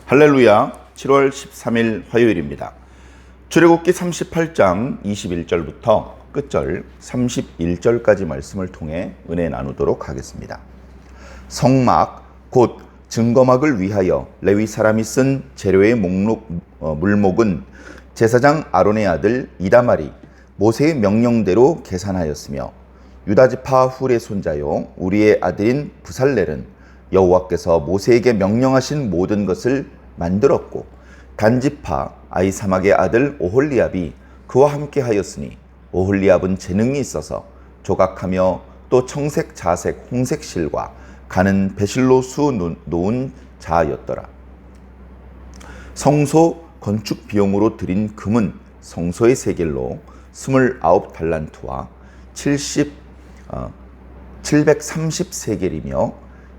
할렐루야. 7월 13일 화요일입니다. 출애굽기 38장 21절부터 끝절 31절까지 말씀을 통해 은혜 나누도록 하겠습니다. 성막 곧 증거막을 위하여 레위 사람이 쓴 재료의 물목은 제사장 아론의 아들 이다말이 모세의 명령대로 계산하였으며 유다지파 훌의 손자요 우리의 아들인 부살렐은 여호와께서 모세에게 명령하신 모든 것을 만들었고 단지파 아히사막의 아들 오홀리압이 그와 함께 하였으니 오홀리압은 재능이 있어서 조각하며 또 청색, 자색, 홍색 실과 가는 배실로 수 놓은 자였더라. 성소 건축 비용으로 들인 금은 성소의 세겔로 29달란트와 730세겔이며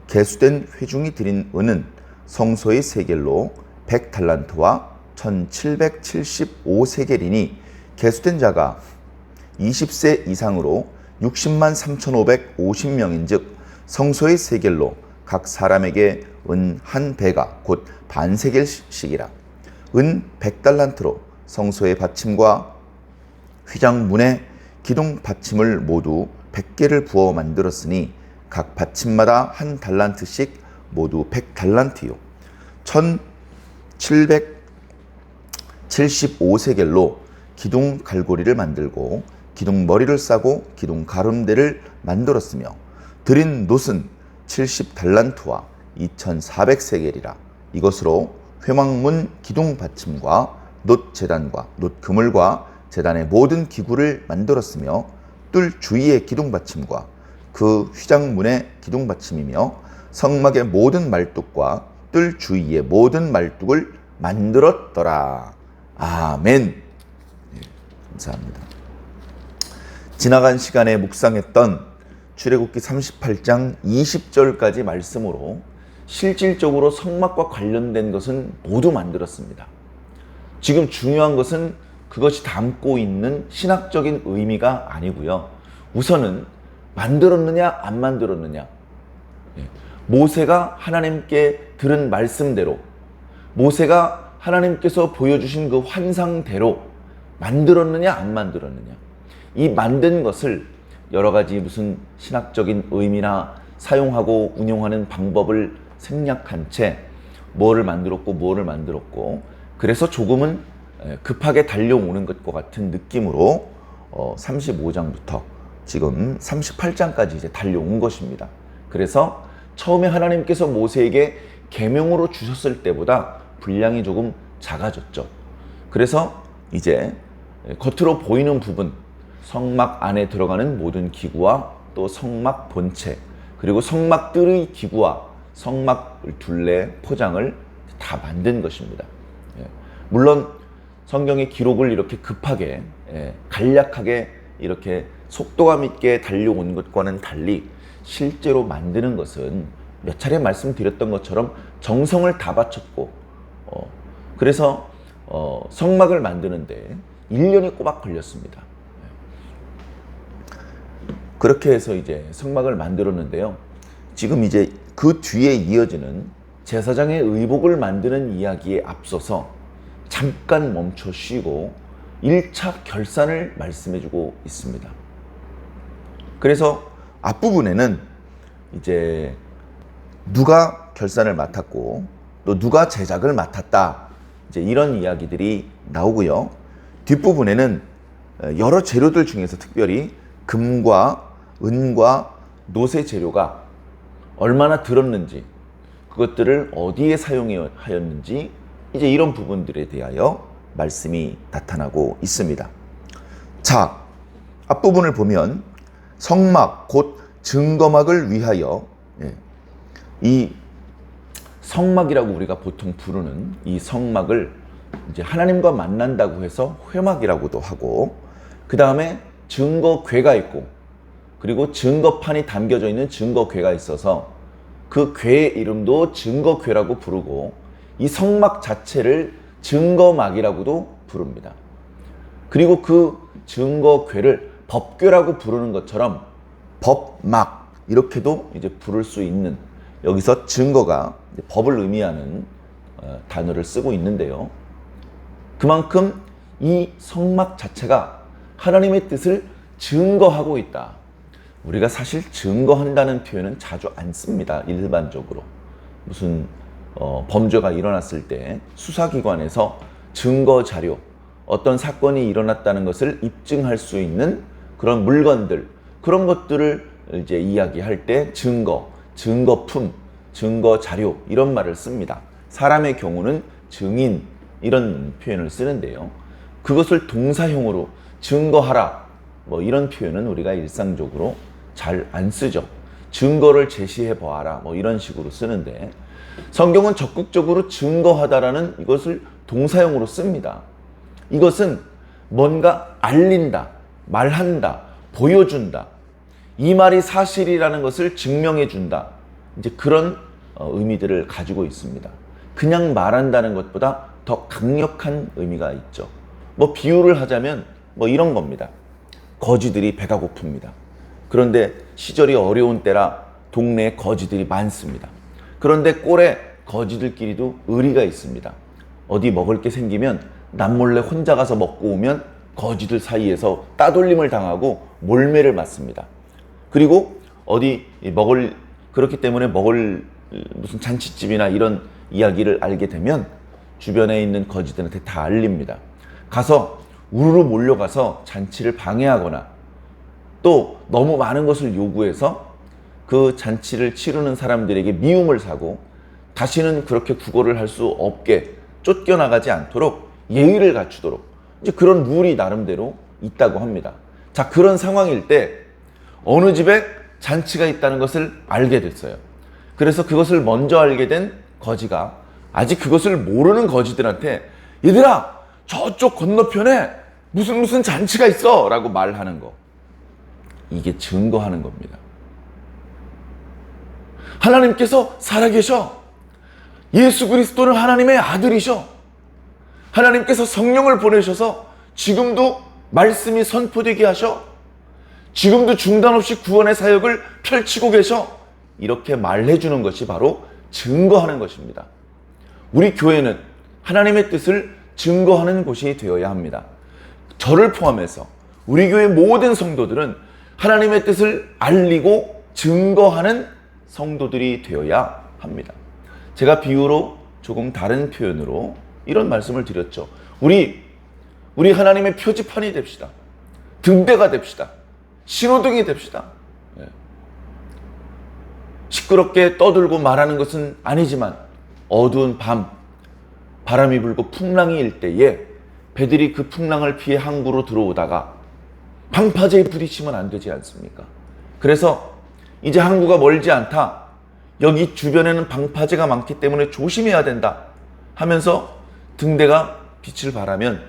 개수된 회중이 들인 은은 성소의 세겔로 100달란트와 1775세겔이니 개수된 자가 20세 이상으로 60만 3550명인 즉 성소의 세겔로 각 사람에게 은 한 배가 곧 반세겔씩이라. 은 100달란트로 성소의 받침과 휘장문에 기둥 받침을 모두 100개를 부어 만들었으니 각 받침마다 한 달란트씩 모두 100달란트요 1775세겔로 기둥 갈고리를 만들고 기둥 머리를 싸고 기둥 가름대를 만들었으며 들인 놋은 70달란트와 2400세겔이라. 이것으로 회막문 기둥 받침과 놋 제단과 놋 그물과 제단의 모든 기구를 만들었으며 뜰 주위의 기둥 받침과 그 휘장문의 기둥 받침이며 성막의 모든 말뚝과 뜰 주위의 모든 말뚝을 만들었더라. 아멘. 네, 감사합니다. 지나간 시간에 묵상했던 출애굽기 38장 20절까지 말씀으로 실질적으로 성막과 관련된 것은 모두 만들었습니다. 지금 중요한 것은 그것이 담고 있는 신학적인 의미가 아니고요. 우선은 만들었느냐 안 만들었느냐, 모세가 하나님께 들은 말씀대로, 모세가 하나님께서 보여주신 그 환상대로 만들었느냐 안 만들었느냐, 이 만든 것을 여러 가지 무슨 신학적인 의미나 사용하고 운용하는 방법을 생략한 채 뭐를 만들었고 그래서 조금은 급하게 달려오는 것과 같은 느낌으로 35장부터 지금 38장까지 이제 달려온 것입니다. 그래서 처음에 하나님께서 모세에게 계명으로 주셨을 때보다 분량이 조금 작아졌죠. 그래서 이제 겉으로 보이는 부분, 성막 안에 들어가는 모든 기구와 또 성막 본체, 그리고 성막 뜰의 기구와 성막 둘레 포장을 다 만든 것입니다. 물론 성경의 기록을 이렇게 급하게 간략하게 이렇게 속도감 있게 달려온 것과는 달리 실제로 만드는 것은 몇 차례 말씀드렸던 것처럼 정성을 다 바쳤고 그래서 성막을 만드는데 1년이 꼬박 걸렸습니다. 그렇게 해서 이제 성막을 만들었는데요. 지금 이제 그 뒤에 이어지는 제사장의 의복을 만드는 이야기에 앞서서 잠깐 멈춰 쉬고 1차 결산을 말씀해주고 있습니다. 그래서 앞부분에는 이제 누가 결산을 맡았고 또 누가 제작을 맡았다, 이제 이런 이야기들이 나오고요. 뒷부분에는 여러 재료들 중에서 특별히 금과 은과 놋의 재료가 얼마나 들었는지, 그것들을 어디에 사용하였는지, 이제 이런 부분들에 대하여 말씀이 나타나고 있습니다. 자, 앞부분을 보면 성막 곧 증거막을 위하여, 이 성막이라고 우리가 보통 부르는 이 성막을 이제 하나님과 만난다고 해서 회막이라고도 하고, 그 다음에 증거궤가 있고, 그리고 증거판이 담겨져 있는 증거궤가 있어서 그 궤의 이름도 증거궤라고 부르고, 이 성막 자체를 증거막이라고도 부릅니다. 그리고 그 증거궤를 법궤라고 부르는 것처럼 법막 이렇게도 이제 부를 수 있는, 여기서 증거가 법을 의미하는 단어를 쓰고 있는데요. 그만큼 이 성막 자체가 하나님의 뜻을 증거하고 있다. 우리가 사실 증거한다는 표현은 자주 안 씁니다. 일반적으로. 무슨 범죄가 일어났을 때 수사기관에서 증거 자료, 어떤 사건이 일어났다는 것을 입증할 수 있는 그런 물건들, 그런 것들을 이제 이야기할 때 증거, 증거품, 증거 자료 이런 말을 씁니다. 사람의 경우는 증인 이런 표현을 쓰는데요. 그것을 동사형으로 증거하라 뭐 이런 표현은 우리가 일상적으로 잘 안 쓰죠. 증거를 제시해 보아라 뭐 이런 식으로 쓰는데 성경은 적극적으로 증거하다라는 이것을 동사형으로 씁니다. 이것은 뭔가 알린다, 말한다, 보여준다. 이 말이 사실이라는 것을 증명해 준다. 이제 그런 의미들을 가지고 있습니다. 그냥 말한다는 것보다 더 강력한 의미가 있죠. 뭐 비유를 하자면 뭐 이런 겁니다. 거지들이 배가 고픕니다. 그런데 시절이 어려운 때라 동네에 거지들이 많습니다. 그런데 꼴에 거지들끼리도 의리가 있습니다. 어디 먹을 게 생기면 남몰래 혼자 가서 먹고 오면 거지들 사이에서 따돌림을 당하고 몰매를 맞습니다. 그리고 어디 그렇기 때문에 먹을 무슨 잔치집이나 이런 이야기를 알게 되면 주변에 있는 거지들한테 다 알립니다. 가서 우르르 몰려가서 잔치를 방해하거나 또 너무 많은 것을 요구해서 그 잔치를 치르는 사람들에게 미움을 사고 다시는 그렇게 구걸을 할 수 없게 쫓겨나가지 않도록 예의를 갖추도록 이제 그런 룰이 나름대로 있다고 합니다. 자, 그런 상황일 때 어느 집에 잔치가 있다는 것을 알게 됐어요. 그래서 그것을 먼저 알게 된 거지가 아직 그것을 모르는 거지들한테 얘들아 저쪽 건너편에 무슨 잔치가 있어 라고 말하는 거. 이게 증거하는 겁니다. 하나님께서 살아계셔. 예수 그리스도는 하나님의 아들이셔. 하나님께서 성령을 보내셔서 지금도 말씀이 선포되게 하셔. 지금도 중단 없이 구원의 사역을 펼치고 계셔. 이렇게 말해주는 것이 바로 증거하는 것입니다. 우리 교회는 하나님의 뜻을 증거하는 곳이 되어야 합니다. 저를 포함해서 우리 교회 모든 성도들은 하나님의 뜻을 알리고 증거하는 성도들이 되어야 합니다. 제가 비유로 조금 다른 표현으로 이런 말씀을 드렸죠. 우리 하나님의 표지판이 됩시다. 등대가 됩시다. 신호등이 됩시다. 시끄럽게 떠들고 말하는 것은 아니지만 어두운 밤 바람이 불고 풍랑이 일 때에 배들이 그 풍랑을 피해 항구로 들어오다가 방파제에 부딪히면 안 되지 않습니까? 그래서 이제 항구가 멀지 않다. 여기 주변에는 방파제가 많기 때문에 조심해야 된다 하면서 등대가 빛을 발하면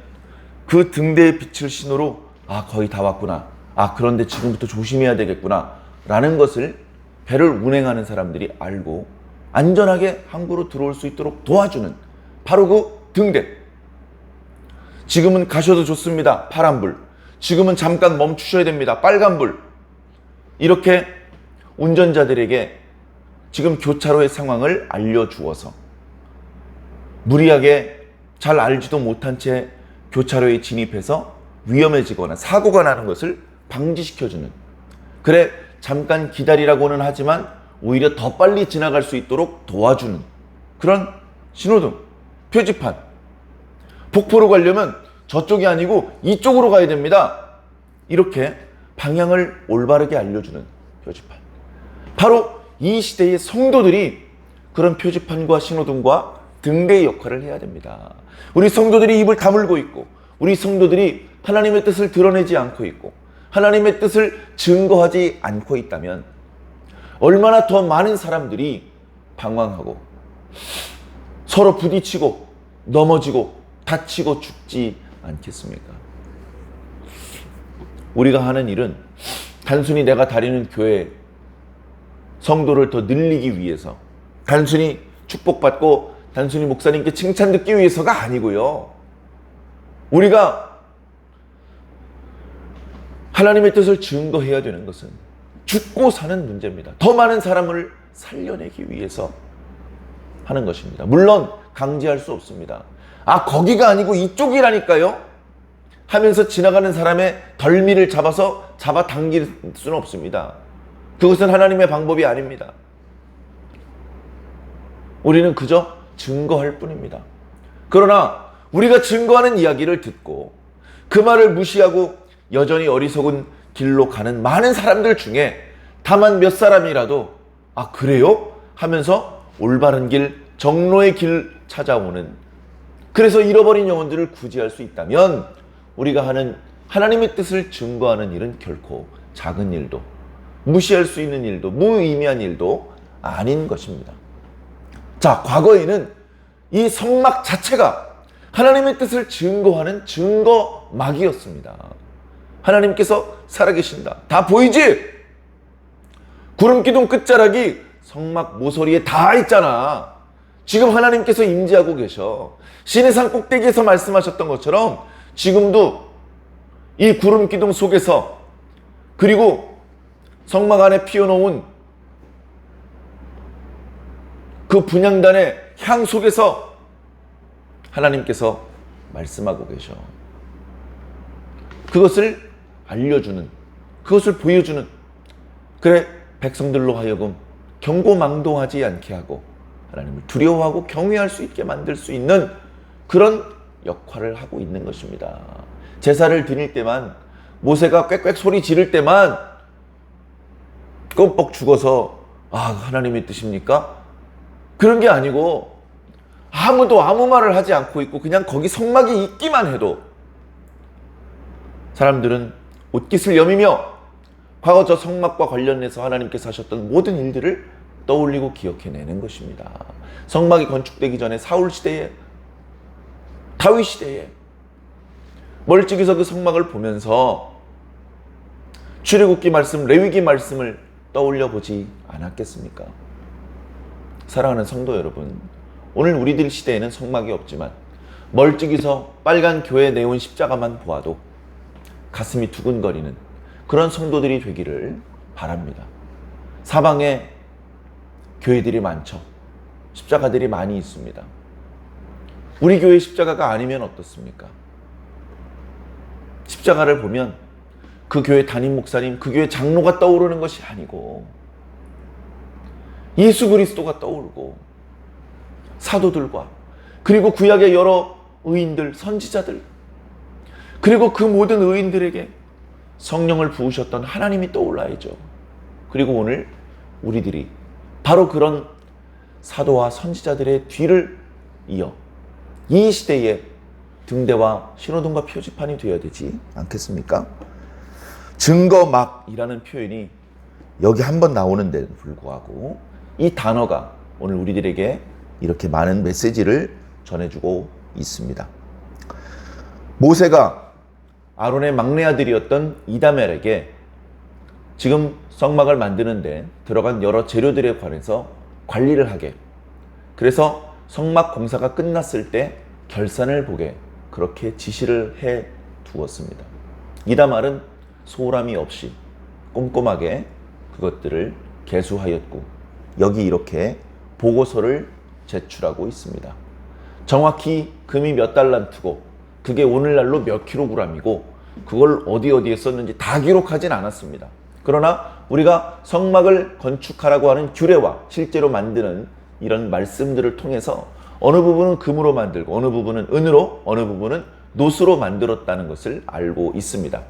그 등대의 빛을 신호로 거의 다 왔구나. 그런데 지금부터 조심해야 되겠구나 라는 것을 배를 운행하는 사람들이 알고 안전하게 항구로 들어올 수 있도록 도와주는 바로 그 등대. 지금은 가셔도 좋습니다. 파란불. 지금은 잠깐 멈추셔야 됩니다. 빨간불. 이렇게 운전자들에게 지금 교차로의 상황을 알려주어서 무리하게 잘 알지도 못한 채 교차로에 진입해서 위험해지거나 사고가 나는 것을 방지시켜주는, 그래 잠깐 기다리라고는 하지만 오히려 더 빨리 지나갈 수 있도록 도와주는 그런 신호등, 표지판. 폭포로 가려면 저쪽이 아니고 이쪽으로 가야 됩니다. 이렇게 방향을 올바르게 알려주는 표지판. 바로 이 시대의 성도들이 그런 표지판과 신호등과 등대의 역할을 해야 됩니다. 우리 성도들이 입을 다물고 있고 우리 성도들이 하나님의 뜻을 드러내지 않고 있고 하나님의 뜻을 증거하지 않고 있다면 얼마나 더 많은 사람들이 방황하고 서로 부딪히고 넘어지고 다치고 죽지 않겠습니까? 우리가 하는 일은 단순히 내가 다니는 교회 성도를 더 늘리기 위해서, 단순히 축복받고 단순히 목사님께 칭찬 듣기 위해서가 아니고요. 우리가 하나님의 뜻을 증거해야 되는 것은 죽고 사는 문제입니다. 더 많은 사람을 살려내기 위해서 하는 것입니다. 물론 강제할 수 없습니다. 아, 거기가 아니고 이쪽이라니까요? 하면서 지나가는 사람의 덜미를 잡아당길 수는 없습니다. 그것은 하나님의 방법이 아닙니다. 우리는 그저 증거할 뿐입니다. 그러나 우리가 증거하는 이야기를 듣고 그 말을 무시하고 여전히 어리석은 길로 가는 많은 사람들 중에 다만 몇 사람이라도 아, 그래요? 하면서 올바른 길, 정로의 길 찾아오는, 그래서 잃어버린 영혼들을 구제할 수 있다면 우리가 하는 하나님의 뜻을 증거하는 일은 결코 작은 일도, 무시할 수 있는 일도, 무의미한 일도 아닌 것입니다. 자, 과거에는 이 성막 자체가 하나님의 뜻을 증거하는 증거막이었습니다. 하나님께서 살아계신다. 다 보이지? 구름기둥 끝자락이 성막 모서리에 다 있잖아. 지금 하나님께서 임재하고 계셔. 시내산 꼭대기에서 말씀하셨던 것처럼 지금도 이 구름기둥 속에서, 그리고 성막 안에 피워놓은 그 분향단의 향 속에서 하나님께서 말씀하고 계셔. 그것을 알려주는, 그것을 보여주는, 그래 백성들로 하여금 경고망동하지 않게 하고 하나님을 두려워하고 경외할 수 있게 만들 수 있는 그런 역할을 하고 있는 것입니다. 제사를 드릴 때만, 모세가 꽥꽥 소리 지를 때만 껌뻑 죽어서 아, 하나님의 뜻입니까? 그런 게 아니고 아무도 아무 말을 하지 않고 있고 그냥 거기 성막이 있기만 해도 사람들은 옷깃을 여미며 과거 저 성막과 관련해서 하나님께서 하셨던 모든 일들을 떠올리고 기억해내는 것입니다. 성막이 건축되기 전에 사울 시대에, 다윗 시대에 멀찍이서 그 성막을 보면서 출애굽기 말씀, 레위기 말씀을 떠올려 보지 않았겠습니까? 사랑하는 성도 여러분, 오늘 우리들 시대에는 성막이 없지만 멀찍이서 빨간 교회 네온 십자가만 보아도 가슴이 두근거리는 그런 성도들이 되기를 바랍니다. 사방에 교회들이 많죠. 십자가들이 많이 있습니다. 우리 교회 십자가가 아니면 어떻습니까? 십자가를 보면 그 교회 담임 목사님, 그 교회 장로가 떠오르는 것이 아니고 예수 그리스도가 떠오르고 사도들과, 그리고 구약의 여러 의인들, 선지자들, 그리고 그 모든 의인들에게 성령을 부으셨던 하나님이 떠올라야죠. 그리고 오늘 우리들이 바로 그런 사도와 선지자들의 뒤를 이어 이 시대의 등대와 신호등과 표지판이 되어야 되지 않겠습니까? 증거막이라는 표현이 여기 한번 나오는 데도 불구하고 이 단어가 오늘 우리들에게 이렇게 많은 메시지를 전해주고 있습니다. 모세가 아론의 막내 아들이었던 이다멜에게 지금 성막을 만드는데 들어간 여러 재료들에 관해서 관리를 하게, 그래서 성막 공사가 끝났을 때 결산을 보게 그렇게 지시를 해 두었습니다. 이다말은 소홀함이 없이 꼼꼼하게 그것들을 계수하였고 여기 이렇게 보고서를 제출하고 있습니다. 정확히 금이 몇 달란트고 그게 오늘날로 몇 킬로그램이고 그걸 어디에 썼는지 다 기록하진 않았습니다. 그러나 우리가 성막을 건축하라고 하는 규례와 실제로 만드는 이런 말씀들을 통해서 어느 부분은 금으로 만들고 어느 부분은 은으로, 어느 부분은 노수로 만들었다는 것을 알고 있습니다.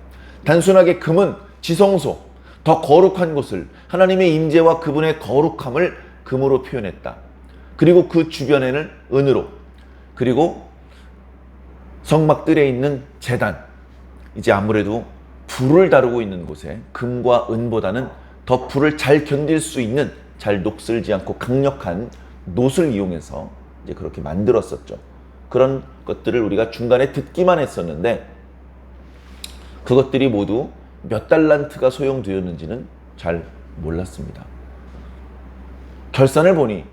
단순하게 금은 지성소, 더 거룩한 곳을, 하나님의 임재와 그분의 거룩함을 금으로 표현했다. 그리고 그 주변에는 은으로, 그리고 성막들에 있는 제단, 이제 아무래도 불을 다루고 있는 곳에 금과 은보다는 더 불을 잘 견딜 수 있는, 잘 녹슬지 않고 강력한 놋을 이용해서 이제 그렇게 만들었었죠. 그런 것들을 우리가 중간에 듣기만 했었는데 그것들이 모두 몇 달란트가 소용되었는지는 잘 몰랐습니다. 결산을 보니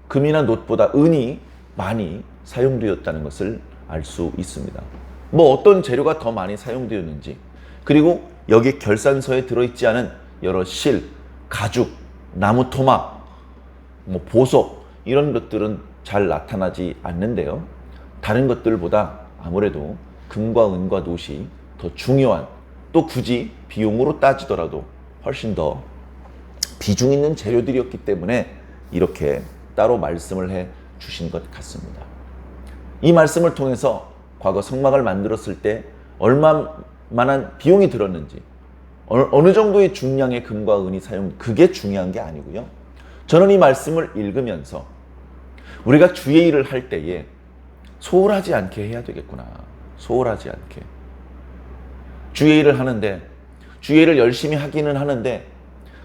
금이나 놋보다 은이 많이 사용되었다는 것을 알 수 있습니다. 뭐 어떤 재료가 더 많이 사용되었는지, 그리고 여기 결산서에 들어있지 않은 여러 실, 가죽, 나무 토막, 뭐 보석, 이런 것들은 잘 나타나지 않는데요. 다른 것들보다 아무래도 금과 은과 놋이 더 중요한, 또 굳이 비용으로 따지더라도 훨씬 더 비중 있는 재료들이었기 때문에 이렇게 따로 말씀을 해 주신 것 같습니다. 이 말씀을 통해서 과거 성막을 만들었을 때 얼마만한 비용이 들었는지, 어느 정도의 중량의 금과 은이 그게 중요한 게 아니고요. 저는 이 말씀을 읽으면서 우리가 주의 일을 할 때에 소홀하지 않게 해야 되겠구나. 소홀하지 않게. 주의 일을 하는데, 주의 일을 열심히 하기는 하는데,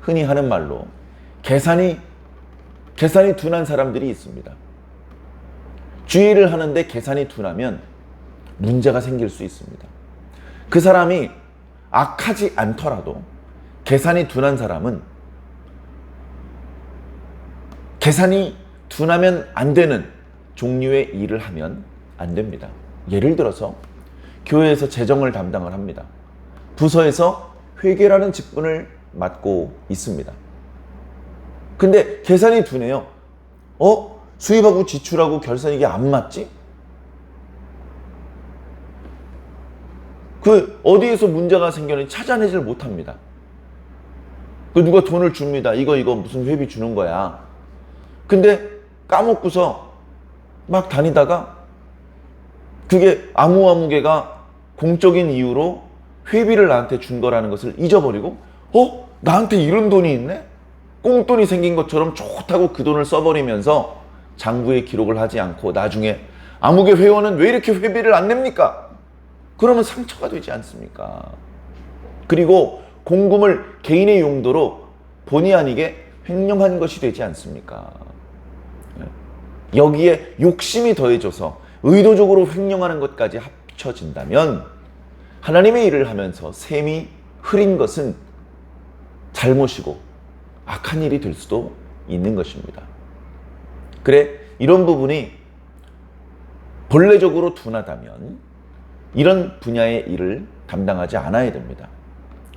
흔히 하는 말로 계산이 둔한 사람들이 있습니다. 주의 일을 하는데 계산이 둔하면 문제가 생길 수 있습니다. 그 사람이 악하지 않더라도 계산이 둔한 사람은 계산이 둔하면 안 되는 종류의 일을 하면 안 됩니다. 예를 들어서 교회에서 재정을 담당을 합니다. 부서에서 회계라는 직분을 맡고 있습니다. 근데 계산이 둔해요. 수입하고 지출하고 결산이 이게 안 맞지? 어디에서 문제가 생겼는지 찾아내질 못합니다. 누가 돈을 줍니다. 이거 무슨 회비 주는 거야. 근데 까먹고서 막 다니다가 그게 아무개가 공적인 이유로 회비를 나한테 준 거라는 것을 잊어버리고 나한테 이런 돈이 있네? 꽁돈이 생긴 것처럼 좋다고 그 돈을 써버리면서 장부에 기록을 하지 않고 나중에 아무개 회원은 왜 이렇게 회비를 안 냅니까? 그러면 상처가 되지 않습니까? 그리고 공금을 개인의 용도로 본의 아니게 횡령한 것이 되지 않습니까? 여기에 욕심이 더해져서 의도적으로 횡령하는 것까지 합쳐진다면 하나님의 일을 하면서 셈이 흐린 것은 잘못이고 악한 일이 될 수도 있는 것입니다. 그래, 이런 부분이 본래적으로 둔하다면 이런 분야의 일을 담당하지 않아야 됩니다.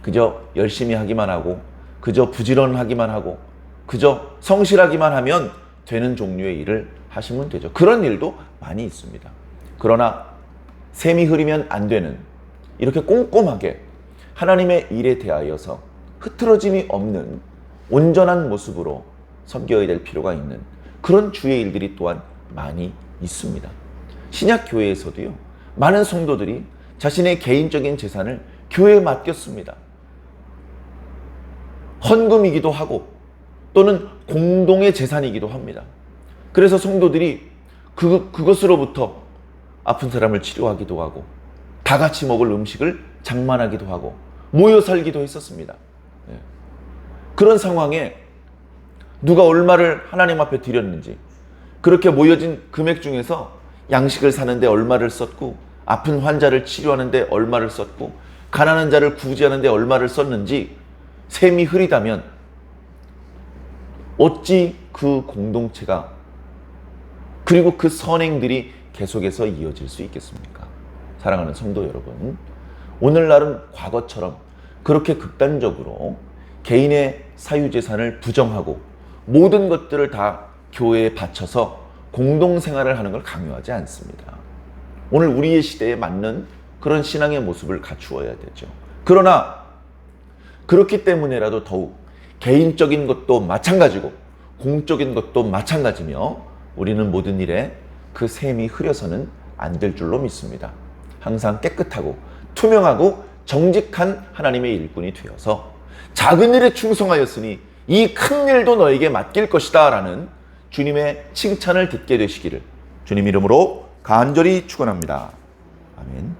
그저 열심히 하기만 하고, 그저 부지런하기만 하고, 그저 성실하기만 하면 되는 종류의 일을 하시면 되죠. 그런 일도 많이 있습니다. 그러나 셈이 흐리면 안 되는, 이렇게 꼼꼼하게 하나님의 일에 대하여서 흐트러짐이 없는 온전한 모습으로 섬겨야 될 필요가 있는 그런 주의 일들이 또한 많이 있습니다. 신약 교회에서도요, 많은 성도들이 자신의 개인적인 재산을 교회에 맡겼습니다. 헌금이기도 하고 또는 공동의 재산이기도 합니다. 그래서 성도들이 그것으로부터 아픈 사람을 치료하기도 하고 다 같이 먹을 음식을 장만하기도 하고 모여 살기도 했었습니다. 그런 상황에 누가 얼마를 하나님 앞에 드렸는지, 그렇게 모여진 금액 중에서 양식을 사는데 얼마를 썼고, 아픈 환자를 치료하는데 얼마를 썼고, 가난한 자를 구제하는데 얼마를 썼는지 셈이 흐리다면 어찌 그 공동체가, 그리고 그 선행들이 계속해서 이어질 수 있겠습니까? 사랑하는 성도 여러분, 오늘날은 과거처럼 그렇게 극단적으로 개인의 사유재산을 부정하고 모든 것들을 다 교회에 바쳐서 공동생활을 하는 걸 강요하지 않습니다. 오늘 우리의 시대에 맞는 그런 신앙의 모습을 갖추어야 되죠. 그러나 그렇기 때문에라도 더욱 개인적인 것도 마찬가지고 공적인 것도 마찬가지며 우리는 모든 일에 그 셈이 흐려서는 안 될 줄로 믿습니다. 항상 깨끗하고 투명하고 정직한 하나님의 일꾼이 되어서 작은 일에 충성하였으니 이 큰 일도 너에게 맡길 것이다 라는 주님의 칭찬을 듣게 되시기를 주님 이름으로 간절히 축원합니다. 아멘.